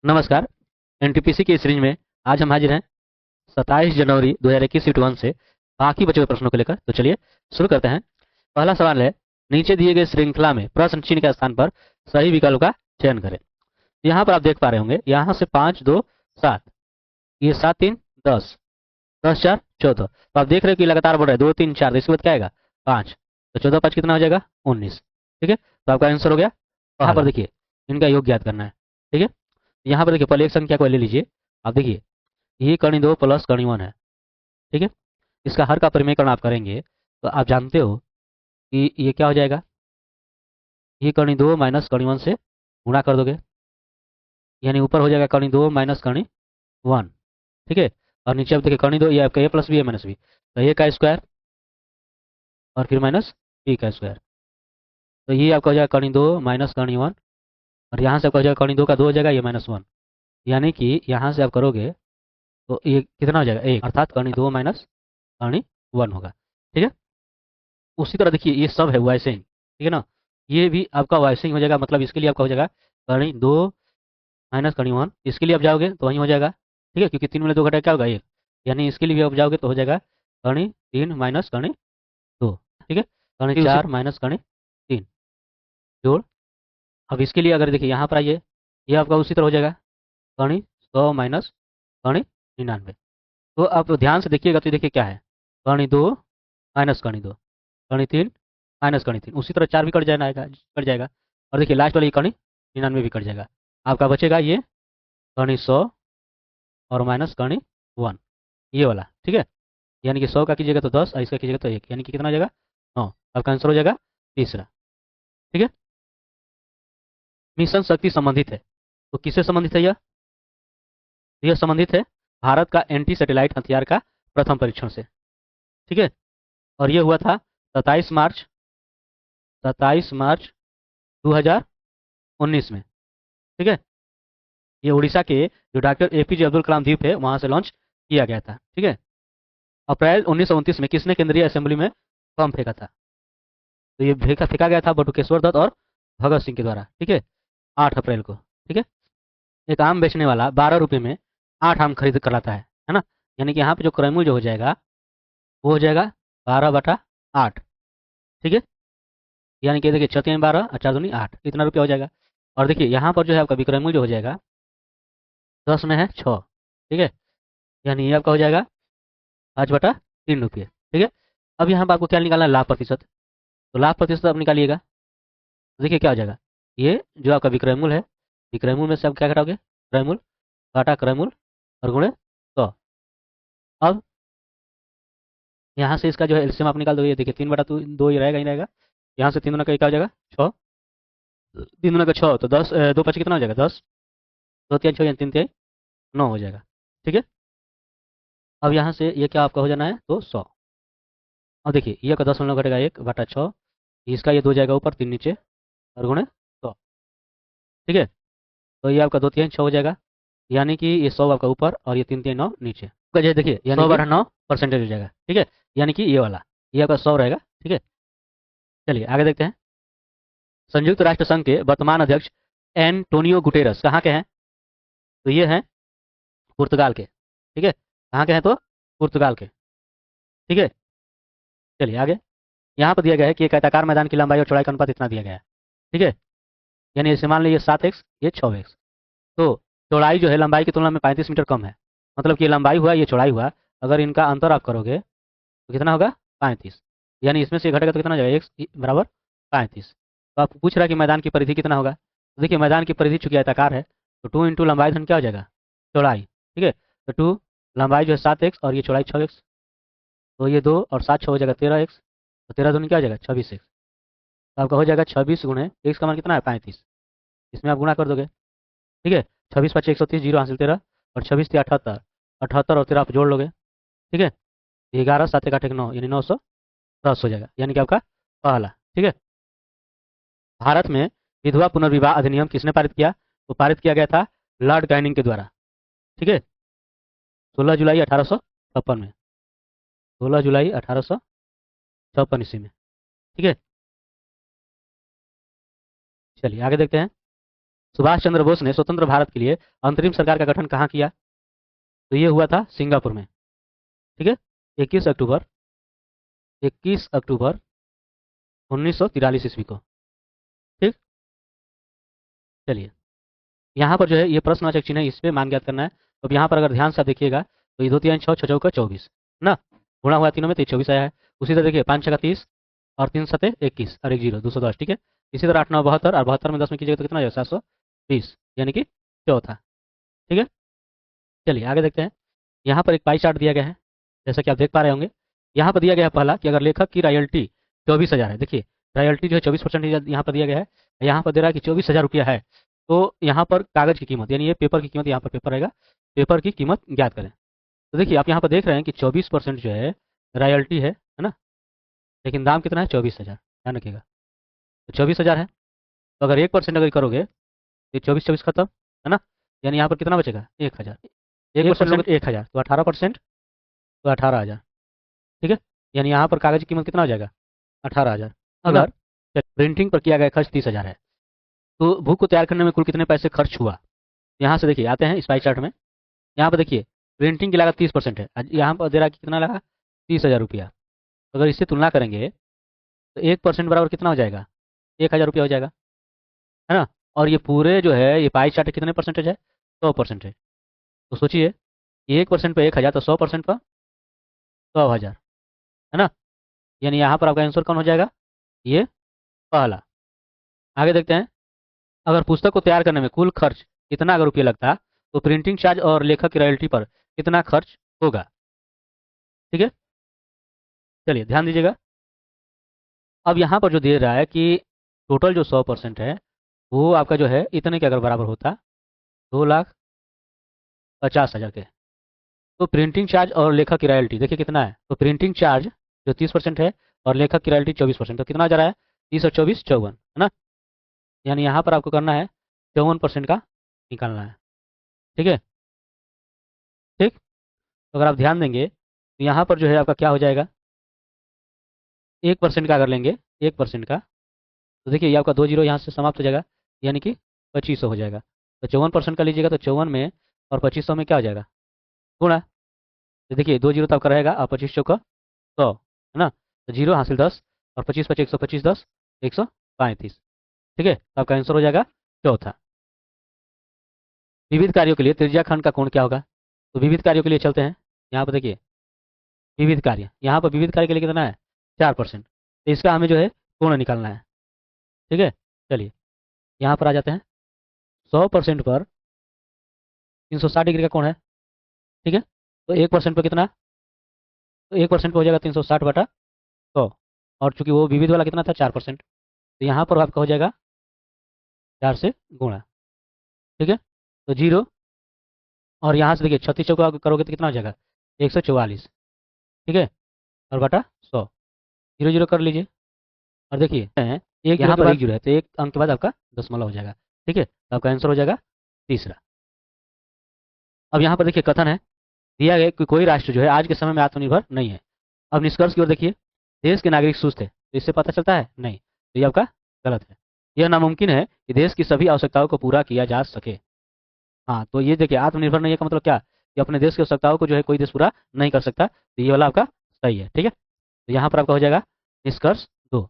नमस्कार। एनटीपीसी की सीरीज में आज हम हाजिर हैं 27 जनवरी 2021 शिफ्ट 1 से बाकी बचे हुए प्रश्नों को लेकर। तो चलिए शुरू करते हैं। पहला सवाल है, नीचे दिए गए श्रृंखला में प्रश्न चिन्ह के स्थान पर सही विकल्प का चयन करें। यहाँ पर आप देख पा रहे होंगे, यहाँ से 5 2 7, ये 7 3 10, 10 4 14। तो आप देख रहे हो कि लगातार बढ़ रहा है, 2 3 4, इसके बाद क्या आएगा 5, तो 14 5 कितना हो जाएगा 19। ठीक है, तो आपका आंसर हो गया। यहाँ पर देखिए इनका योग ज्ञात करना है। ठीक है, यहाँ पर देखिए पहले एक संख्या को ले लीजिए। आप देखिए ये कर्ण 2 प्लस कर्ण 1 है। ठीक है, इसका हर का परिमेयकरण आप करेंगे तो आप जानते हो कि ये क्या हो जाएगा, ये कर्ण 2 माइनस कर्ण 1 से गुणा कर दोगे, यानी ऊपर हो जाएगा कर्ण 2 माइनस कर्ण 1। ठीक है, और नीचे आप देखिए कर्ण 2, ये आपका ए प्लस बी है माइनस बी, तो ए का स्क्वायर और फिर माइनस बी का स्क्वायर, तो ये आपका हो जाएगा कर्ण 2 माइनस कर्ण 1, और यहाँ से आपका हो जाएगा कर्ण 2 का 2 हो जाएगा, ये -1, यानी कि यहाँ से आप करोगे तो ये कितना हो जाएगा 1, अर्थात कर्ण 2 माइनस कर्ण 1 होगा। ठीक है, उसी तरह देखिए ये सब है वैसे ही, ठीक है ना, ये भी आपका वैसे ही हो जाएगा। मतलब इसके लिए आपका हो जाएगा कर्ण 2 माइनस कर्ण 1, इसके लिए आप जाओगे तो वहीं हो जाएगा। ठीक है, क्योंकि 3 में 2 घटा क्या होगा 1, यानी इसके लिए भी आप जाओगे तो हो जाएगा कर्ण 3 माइनस कर्ण 2। ठीक है, कर्ण 4 माइनस कर्ण 3 जोड़। अब इसके लिए अगर देखिए यहाँ पर आइए, ये आपका उसी तरह हो जाएगा कर्ण 100 माइनस कर्ण 99। तो आप ध्यान से देखिएगा तो देखिए क्या है, कर्ण 2 माइनस कर्ण 2, कर्ण 3 माइनस कर्ण 3, उसी तरह 4 भी कट जाएगा। और देखिए लास्ट वाला ये कर्ण 99 भी कट जाएगा। आपका बचेगा ये कर्ण 100 और माइनस कर्ण 1, ये वाला। ठीक है, यानी कि 100 का कीजिएगा तो 10 और इसका कीजिएगा तो 1, यानी कि कितना हो जाएगा 9। आपका आंसर हो जाएगा तीसरा। ठीक है, मिशन शक्ति संबंधित है तो किससे संबंधित है यह संबंधित है भारत का एंटी सैटेलाइट हथियार का प्रथम परीक्षण से। ठीक है, और ये हुआ था 27 मार्च 2019 में। ठीक है, ये उड़ीसा के जो डॉक्टर एपीजे अब्दुल कलाम द्वीप है वहां से लॉन्च किया गया था। ठीक है, अप्रैल 1929 में किसने केंद्रीय असेंबली में बम फेंका था? तो ये फेंका गया था बटुकेश्वर दत्त और भगत सिंह के द्वारा। ठीक है, 8 अप्रैल को। ठीक है, एक आम बेचने वाला 12 रुपये में 8 आम खरीद कर लाता है ना, यानी कि यहाँ पे जो क्रयमूल्य जो हो जाएगा वो हो जाएगा 12/8। ठीक है, यानी कि देखिए 6 12 और 4 दूनी 8, इतना रुपया हो जाएगा। और देखिए यहाँ पर जो है आपका विक्रय मूल्य हो जाएगा 10 में है 6। ठीक है, यानी ये आपका हो जाएगा 5/3 रुपये। ठीक है, अब यहाँ पर आपको क्या निकालना है, लाभ प्रतिशत। तो लाभ प्रतिशत आप निकालिएगा तो देखिए क्या हो जाएगा, ये जो आपका विक्रय मूल्य है, विक्रय मूल्य में से आप क्या घटाओगे, क्रय मूल्य घटा क्रय मूल्य और गुणे 100। अब यहाँ से इसका जो है एलसीएम आप निकाल दोगे, देखिए 3/2 ही रहेगा ही रहेगा। यहाँ से 3 दूना का क्या हो जाएगा 6, 3 दूना का 6, तो 10 2 5 कितना हो जाएगा 10, 2 3 6 3 3 9 हो जाएगा। ठीक है, अब यहाँ से ये क्या आपका हो जाना है तो 100। अब देखिए ये का 10 घटेगा 1/6, इसका ये 2 जाएगा ऊपर 3 नीचे और गुणे 100। ठीक है, तो ये आपका 2 3 6 हो जाएगा, यानी कि ये 100 आपका ऊपर और ये 3 3 9 नीचे का जो है देखिए 100/9% हो जाएगा। ठीक है, यानी कि ये वाला ये आपका 100 रहेगा। ठीक है, चलिए आगे देखते हैं। संयुक्त राष्ट्र संघ के वर्तमान अध्यक्ष एंटोनियो गुटेरस कहाँ के हैं? तो ये हैं पुर्तगाल के। ठीक है, कहाँ के हैं तो पुर्तगाल के। ठीक है, चलिए आगे। यहाँ पर दिया गया है कि एक आयताकार मैदान की लंबाई और चौड़ाई का अनुपात इतना दिया गया है। ठीक है, यानी इसे मान लीजिए 7x, ये 6x। तो चौड़ाई जो है लंबाई की तुलना में 35 मीटर कम है, मतलब कि ये लंबाई हुआ ये चौड़ाई हुआ, अगर इनका अंतर आप करोगे तो कितना होगा 35, यानी इसमें से घटेगा तो कितना हो जाएगा x बराबर 35। तो आप पूछ रहा है कि मैदान की परिधि कितना होगा, तो देखिए मैदान की परिधि चूंकि आयताकार है तो 2 इंटू लंबाई धन क्या हो जाएगा चौड़ाई। ठीक है, तो 2 लंबाई जो है 7x और ये चौड़ाई 6x, तो ये 2 और 7 6 हो जाएगा 13x, तो 13 दूनी क्या हो जाएगा 26x। तो आपका हो जाएगा 26 गुणे x का मान कितना है 35, इसमें आप गुणा कर दोगे। ठीक है, 26 5 130, जीरो हासिल 13, और 26 3 78, 78 और 13 आप जोड़ लोगे। ठीक है, 11 7 1 8 1 9, यानी 910 हो जाएगा, यानी कि आपका पहला। ठीक है, भारत में विधवा पुनर्विवाह अधिनियम किसने पारित किया? तो पारित किया गया था लॉर्ड कैनिंग के द्वारा। ठीक है, 16 जुलाई 1856 में, 16 जुलाई 1856 ईस्वी में। ठीक है, चलिए आगे देखते हैं। सुभाष चंद्र बोस ने स्वतंत्र भारत के लिए अंतरिम सरकार का गठन कहाँ किया? तो ये हुआ था सिंगापुर में। ठीक है, 21 अक्टूबर 1943 ईस्वी को। ठीक, चलिए यहाँ पर जो है ये प्रश्नवाचक चिन्ह है, इस पे मान ज्ञात करना है। तो अब यहाँ पर अगर ध्यान से आप देखिएगा तो ये 2 3 6 6 चौका 24 ना, गुणा हुआ तीनों में तो 24 आया है। उसी तरह देखिए 5 6 30 और 3 7 21 और 1 0 210। ठीक है, इसी तरह 8 9 72 और 72 में 10 में कीजिएगा तो कितना आ जाएगा? 720, यानी कि चौथा। ठीक है, चलिए आगे देखते हैं। यहाँ पर एक पाई चार्ट दिया गया है, जैसा कि आप देख पा रहे होंगे। यहाँ पर दिया गया है पहला कि अगर लेखक की रॉयल्टी 24,000 है, देखिए रॉयल्टी जो है 24% यहाँ पर दिया गया है। यहाँ पर दे रहा है कि 24,000 रुपया है। तो यहाँ पर कागज की कीमत यानी ये पेपर की कीमत, यहाँ पर पेपर रहेगा, पेपर की कीमत ज्ञात करें। तो देखिए आप यहाँ पर देख रहे हैं कि 24% जो है रॉयल्टी है ना, लेकिन दाम कितना है? 24,000, ध्यान रखिएगा। तो 24,000 है, तो अगर 1% अगर करोगे तो 24 खत्म, है ना, यानी यहाँ पर कितना बचेगा? 1,000। 1% लोगे तो 1,000, तो 18%, तो 18,000। ठीक है, यानी यहाँ पर कागज की कीमत कितना हो जाएगा? 18,000। अगर प्रिंटिंग पर किया गया खर्च 30,000 है, तो बुक को तैयार करने में कुल कितने पैसे खर्च हुआ? यहाँ से देखिए आते हैं इस पाई चार्ट में। यहाँ पर देखिए प्रिंटिंग की लागत 30% है, यहाँ पर दे रहा है कि कितना लगा? 30,000 रुपया। तो अगर इससे तुलना करेंगे तो 1% बराबर कितना हो जाएगा? 1,000 रुपया हो जाएगा, है ना। और ये पूरे जो है ये पाई चार्ट कितने परसेंटेज है? 100%। तो सोचिए 1% पे 1,000, तो 100% पर 100,000, है ना। यानी यहाँ पर आपका आंसर कौन हो जाएगा? ये पहला। आगे देखते हैं। अगर पुस्तक को तैयार करने में कुल खर्च कितना अगर रुपये लगता तो प्रिंटिंग चार्ज और लेखक की रॉयल्टी पर कितना खर्च होगा? ठीक है, चलिए ध्यान दीजिएगा। अब यहाँ पर जो दे रहा है कि टोटल जो 100% है वो आपका जो है इतने के अगर बराबर होता 2,50,000 के। तो प्रिंटिंग चार्ज और लेखक की रॉयल्टी देखिए कितना है। तो प्रिंटिंग चार्ज जो 30% है और लेखक की रॉयल्टी 24%, तो कितना आ जा रहा है? 30 और 24 54, है ना। यानी यहाँ पर आपको करना है 54% का निकालना है। ठीक है, ठीक। तो अगर आप ध्यान देंगे तो यहाँ पर जो है आपका क्या हो जाएगा? 1% का अगर लेंगे, 1% का, तो देखिए ये आपका 2 जीरो यहाँ से समाप्त हो जाएगा, यानी कि 2500 हो जाएगा। तो 54% का लीजिएगा तो 54 में और 2500 में क्या हो जाएगा? गुणा। तो देखिए 2 जीरो तो आपका रहेगा और 25 चौका 100, है ना। तो जीरो हासिल 10 और 25 पचे 125, 10 135। ठीक है, तो आपका आंसर हो जाएगा चौथा। विविध कार्यों के लिए त्रिज्या खंड का कोण क्या होगा? तो विविध कार्यों के लिए चलते हैं। यहाँ पर देखिए विविध कार्य, यहाँ पर विविध कार्य के लिए कितना है? 4%। तो इसका हमें जो है कोण निकालना है। ठीक है, चलिए यहाँ पर आ जाते हैं। 100% पर 360 डिग्री का कोण है। ठीक है, तो 1% पर कितना? तो 1% पर हो जाएगा 360/100। और चूंकि वो विविध वाला कितना था? 4%, तो यहाँ पर आपका हो जाएगा 4 से गुणा। ठीक है, तो जीरो और यहाँ से देखिए 36 चौका करोगे तो कितना हो जाएगा? 144। ठीक है, और बटा 100, जीरो जीरो कर लीजिए। और देखिए एक यहाँ पर 1 जीरो है तो एक अंक के बाद आपका दशमलव हो जाएगा। ठीक है, तो आपका आंसर हो जाएगा तीसरा। अब यहाँ पर देखिए कथन है दिया गया कि कोई राष्ट्र जो है आज के समय में आत्मनिर्भर नहीं है। अब निष्कर्ष की ओर देखिए, देश के नागरिक सुस्त है, तो इससे पता चलता है नहीं, तो ये आपका गलत है। यह नामुमकिन है कि देश की सभी आवश्यकताओं को पूरा किया जा सके। हाँ, तो ये देखिए आत्मनिर्भर नहीं है का मतलब क्या? कि अपने देश की आवश्यकताओं को जो है कोई देश पूरा नहीं कर सकता, तो ये वाला आपका सही है। ठीक है, तो यहाँ पर आपका हो जाएगा निष्कर्ष 2।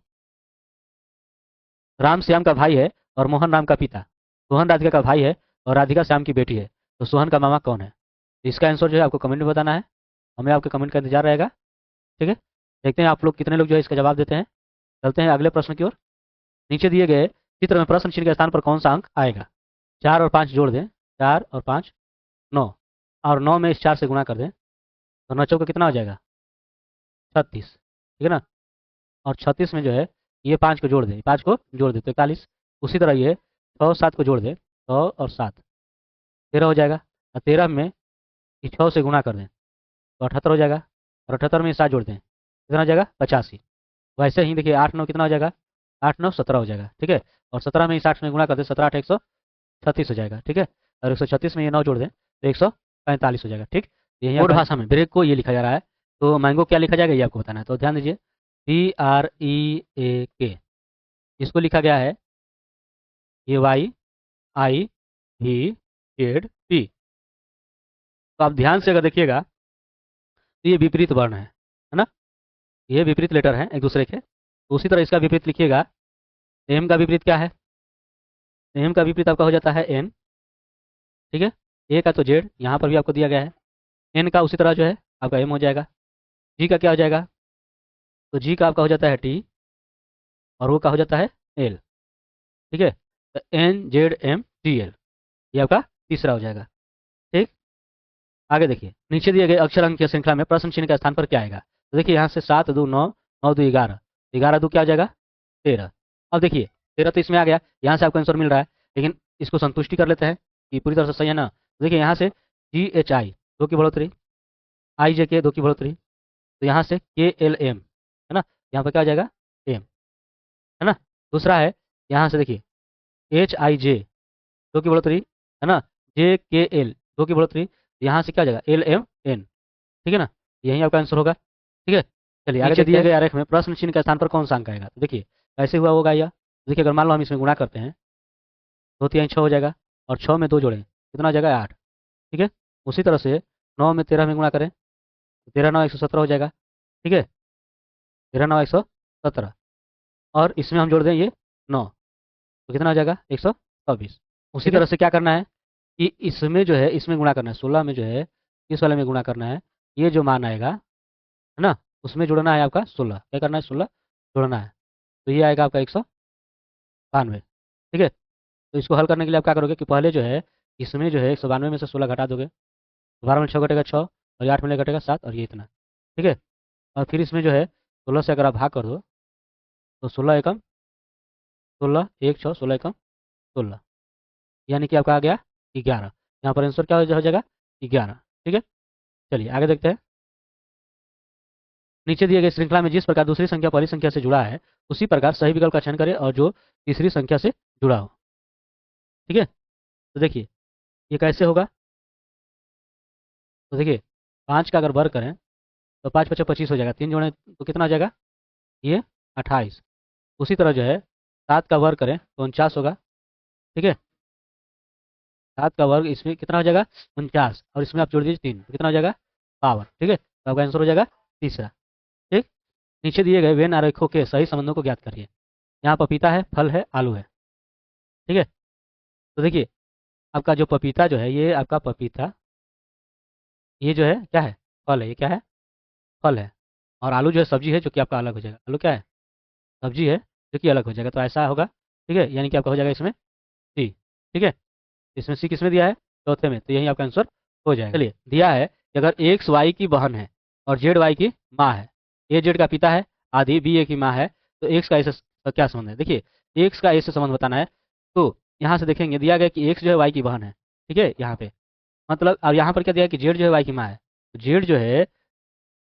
राम श्याम का भाई है और मोहन राम का पिता। सोहन राधिका का भाई है और राधिका श्याम की बेटी है, तो सोहन का मामा कौन है? तो इसका आंसर जो है आपको कमेंट में बताना है, हमें आपके कमेंट का इंतजार रहेगा। ठीक है, देखते हैं आप लोग कितने लोग जो है इसका जवाब देते हैं। चलते हैं अगले प्रश्न की ओर। नीचे दिए गए चित्र में प्रश्न चिन्ह के स्थान पर कौन सा अंक आएगा? 4 और 5 जोड़ दें, 4 और 5 9, और 9 में इस 4 से गुणा कर दें, तो 9 चौका कितना हो जाएगा? 36। ठीक है ना, और 36 में जो है ये 5 को जोड़ दें, 5 को जोड़ दें तो 41। उसी तरह ये 6 7 को जोड़ दें, 100 और 7 13 हो जाएगा। और 13 में इस 6 से गुणा कर दें तो 78 हो जाएगा। और 78 में 7 जोड़ दें कितना हो जाएगा? 85। वैसे ही देखिए 8 9 कितना हो जाएगा? 8 9 17 हो जाएगा। ठीक है, और 17 में इस 8 में गुणा कर दें, 17 8 136 हो जाएगा। ठीक है, और 136 में ये 9 जोड़ दें तो 145 हो जाएगा। ठीक, यही कोड भाषा में ब्रेक को ये लिखा जा रहा है, तो मैंगो क्या लिखा जाएगा ये आपको बताना है। तो ध्यान दीजिए, BREAK, इसको लिखा गया है ये Y आई वी जेड पी। तो आप ध्यान से अगर देखिएगा तो ये विपरीत वर्ण है ना, ये विपरीत लेटर हैं एक दूसरे के। तो उसी तरह इसका विपरीत लिखिएगा। एम का विपरीत क्या है? एम का विपरीत आपका हो जाता है एन, ठीक है। ए का तो जेड, यहाँ पर भी आपको दिया गया है। एन का उसी तरह जो है आपका एम हो जाएगा। जी का क्या हो जाएगा? तो जी का आपका हो जाता है टी, और वो का हो जाता है एल, ठीक है। तो N Z M T L, ये आपका तीसरा हो जाएगा, ठीक। आगे देखिए, नीचे दिए गए अक्षर अंक की श्रृंखला में प्रश्न चिन्ह के स्थान पर क्या आएगा? तो देखिए यहाँ से 7 2 9, 9 2 11, 11 2 क्या हो जाएगा? 13। अब देखिए 13 तो इसमें आ गया, यहाँ से आपको आंसर मिल रहा है, लेकिन इसको संतुष्टि कर लेते हैं कि पूरी तरह से सही है ना। तो देखिए यहाँ से जी एच आई 2 की बढ़ोतरी, आई जे के 2 की बढ़ोतरी, तो यहाँ से के एल एम है ना, यहाँ पर क्या आ जाएगा? एम, है ना। दूसरा है यहाँ से देखिए एच आई जे 2 की बढ़ोतरी, है ना, जे के एल 2 की बढ़ोतरी, यहाँ से क्या आ जाएगा? एल एम एन, ठीक है ना। यही आपका आंसर होगा, ठीक है। चलिए आगे दिए गए आरेख में प्रश्न चिन्ह के स्थान पर कौन सा अंक आएगा? तो देखिए कैसे हुआ होगा यह। देखिए अगर मान लो हम इसमें गुणा करते हैं, 2 3 6 हो जाएगा, और 6 में 2 जोड़ें कितना हो जाएगा? 8, ठीक है। उसी तरह से 9 में 13 में गुणा करें, 13 9 117 हो जाएगा, ठीक है। 13 9 117, और इसमें हम जोड़ दें ये 9, तो कितना हो जाएगा? 124। उसी तरह से क्या करना है कि इसमें जो है इसमें गुणा करना है, 16 में जो है इस वाले में गुणा करना है, ये जो मान आएगा है ना, उसमें जोड़ना है आपका 16, क्या करना है? 16 जोड़ना है, तो ये आएगा आपका 192, ठीक है। तो इसको हल करने के लिए आप क्या करोगे कि पहले जो है इसमें जो है 192 में से 16 घटा दोगे, 12 में 6 घटेगा 6, और 8 में घटेगा 7, और ये इतना, ठीक है। और फिर इसमें जो है 16 से अगर आप भाग कर दो तो 16 एकम 16, 1 6 16 एकम 16, यानी कि आपका आ गया 11। यहाँ पर आंसर क्या हो जाएगा? 11, ठीक है। चलिए आगे देखते हैं। नीचे दिए गए श्रृंखला में जिस प्रकार दूसरी संख्या पहली संख्या से जुड़ा है, उसी प्रकार सही विकल्प का चयन करें और जो तीसरी संख्या से जुड़ा हो, ठीक है। तो देखिए ये कैसे होगा? तो देखिए 5 का अगर वर्ग करें तो 5 5 25 हो जाएगा, 3 जोड़ें तो कितना हो जाएगा? ये 28। उसी तरह जो है 7 का वर्ग करें तो 49 होगा, ठीक है। 7 का वर्ग इसमें कितना हो जाएगा? 49, और इसमें आप जोड़ दीजिए 3, तो कितना हो जाएगा? 52, ठीक है। तो आपका आंसर हो जाएगा तीसरा, ठीक। नीचे दिए गए वेन आरेखों के सही संबंधों को ज्ञात करिए। यहाँ पपीता है, फल है, आलू है, ठीक है। तो देखिए आपका जो पपीता जो है, ये आपका पपीता, ये जो है क्या है? फल है, ये क्या है? फल है। और आलू जो है सब्जी है, जो कि आपका अलग हो जाएगा। आलू क्या है? सब्जी है, जो कि अलग हो जाएगा, तो ऐसा होगा, ठीक है। यानी कि आपका हो जाएगा इसमें सी, ठीक है। इसमें सी किसमें दिया है? चौथे में, तो यही आपका आंसर हो जाएगा। चलिए दिया है कि अगर एक्स वाई की बहन है और जेड वाई की माँ है, ए जेड का पिता है, आदि बी ए की माँ है, तो एक्स का ए से क्या संबंध है? देखिए एक्स का ए से संबंध बताना है, तो यहाँ से देखेंगे दिया गया कि एक्स जो है वाई की बहन है, ठीक है, यहाँ पे मतलब। और यहाँ पर क्या दिया है कि जेड जो है वाई की माँ है, तो जेड जो है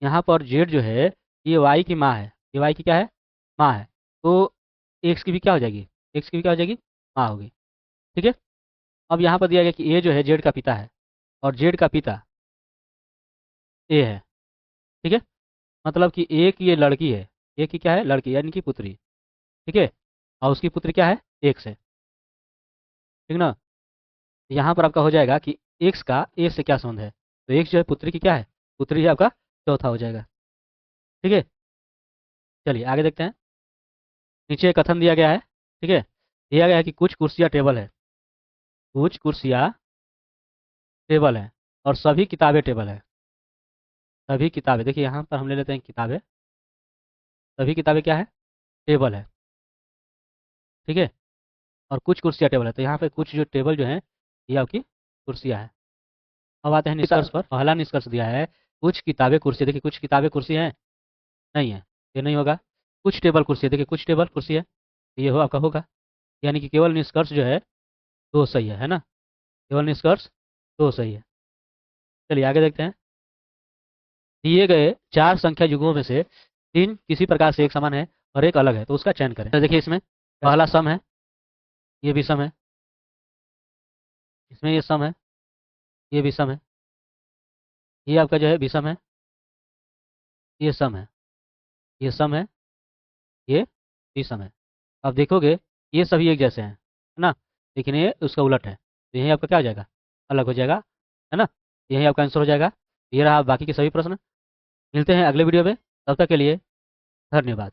यहाँ पर जेड जो है ये वाई की माँ है, ये वाई की क्या है? माँ है। तो एक्स की भी क्या हो जाएगी? एक्स की भी क्या हो जाएगी? माँ होगी, ठीक है। अब यहाँ पर दिया गया कि ए जो है जेड का पिता है, और जेड का पिता ए है, ठीक है। मतलब कि ए की ये लड़की है, ए की क्या है? लड़की, यानी कि पुत्री, ठीक है। और उसकी पुत्री क्या है? एक्स है, ठीक ना। यहाँ पर आपका हो जाएगा कि एक्स का ए से क्या संबंध है, तो एक्स जो है पुत्री की क्या है? पुत्री है, आपका चौथा हो जाएगा, ठीक है। चलिए आगे देखते हैं। नीचे कथन दिया गया है, ठीक है। दिया गया है कि कुछ कुर्सियाँ टेबल है, कुछ कुर्सियाँ टेबल है, और सभी किताबें टेबल है। सभी किताबें, देखिए यहाँ पर हम ले लेते हैं किताबें, सभी किताबें क्या है? टेबल है, ठीक है। और कुछ कुर्सियाँ टेबल है, तो यहाँ पे कुछ जो टेबल जो है ये आपकी कुर्सियाँ है। अब आते हैं निष्कर्ष पर। पहला निष्कर्ष दिया है कुछ किताबें कुर्सी, देखिए कुछ किताबें कुर्सी हैं, नहीं है, ये नहीं होगा। कुछ टेबल कुर्सी है, देखिए कुछ टेबल कुर्सी है, ये हो आपका होगा। यानी कि केवल निष्कर्ष जो है दो सही है ना, केवल निष्कर्ष दो सही है। चलिए आगे देखते हैं। दिए गए चार संख्या युग्मों में से तीन किसी प्रकार से एक समान है और एक अलग है, तो उसका चयन करें। तो देखिए इसमें पहला सम है, ये भी सम है, इसमें ये सम है, ये भी सम है, ये आपका जो है विषम है, ये सम है, ये सम है, ये विषम है। अब देखोगे ये सभी एक जैसे हैं, है ना। लेकिन ये उसका उलट है, तो यही आपका क्या हो जाएगा, अलग हो जाएगा, है ना। यही आपका आंसर हो जाएगा। ये रहा बाकी के सभी प्रश्न। मिलते हैं अगले वीडियो में, तब तक के लिए धन्यवाद।